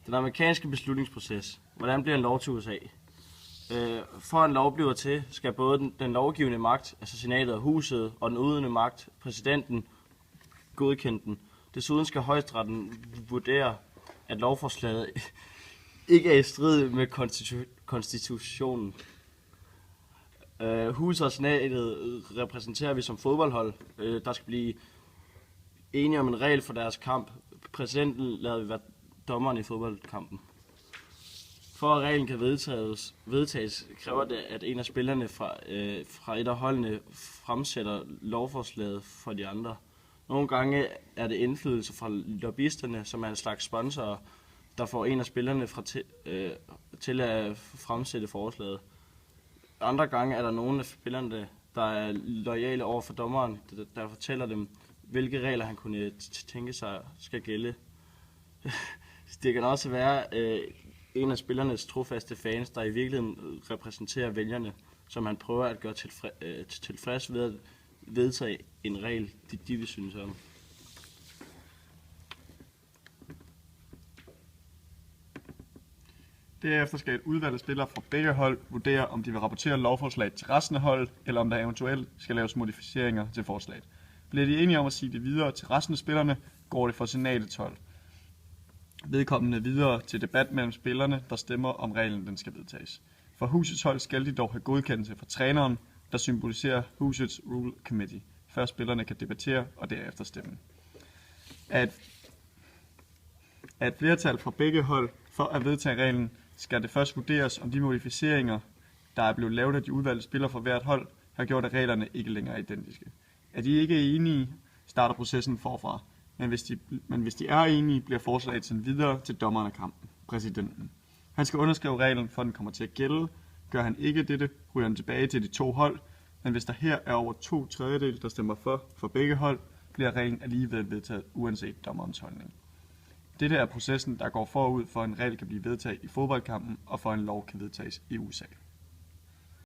Den amerikanske beslutningsproces. Hvordan bliver en lov til USA? For en lov bliver til, skal både den lovgivende magt, altså senatet og huset, og den udøvende magt, præsidenten, godkende den. Desuden skal højesteretten vurdere, at lovforslaget ikke er i strid med konstitutionen. Huset og senatet repræsenterer vi som fodboldhold. Der skal blive enige om en regel for deres kamp. Præsidenten lader vi være dommeren i fodboldkampen. For at reglen kan vedtages, kræver det, at en af spillerne fra et af holdene fremsætter lovforslaget for de andre. Nogle gange er det indflydelse fra lobbyisterne, som er en slags sponsorer, der får en af spillerne til at fremsætte forslaget. Andre gange er der nogle af spillerne, der er loyale over for dommeren, der fortæller dem, hvilke regler han kunne tænke sig skal gælde. Det kan også være en af spillernes trofaste fans, der i virkeligheden repræsenterer vælgerne, som han prøver at gøre tilfreds ved at vedtage en regel, de vil synes om. Derefter skal et udvalg af spillere fra begge hold vurdere, om de vil rapportere lovforslaget til resten af holdet, eller om der eventuelt skal laves modificeringer til forslaget. Bliver de enige om at sige det videre til resten af spillerne, går det for senatets hold. Vedkommende videre til debat mellem spillerne, der stemmer om reglen, den skal vedtages. For husets hold skal de dog have godkendelse fra træneren, der symboliserer husets rule committee, før spillerne kan debattere og derefter stemme. At flertal fra begge hold for at vedtage reglen, skal det først vurderes, om de modificeringer, der er blevet lavet af de udvalgte spillere fra hvert hold, har gjort, at reglerne ikke længere er identiske. Er de ikke enige, starter processen forfra. Men hvis de er enige, bliver forslaget sendt videre til dommeren af kampen, præsidenten. Han skal underskrive reglen, for den kommer til at gælde. Gør han ikke dette, ryger han tilbage til de to hold. Men hvis der her er over 2/3, der stemmer for begge hold, bliver reglen alligevel vedtaget, uanset dommerens holdning. Dette er processen, der går forud for en regel kan blive vedtaget i fodboldkampen, og for en lov kan vedtages i USA.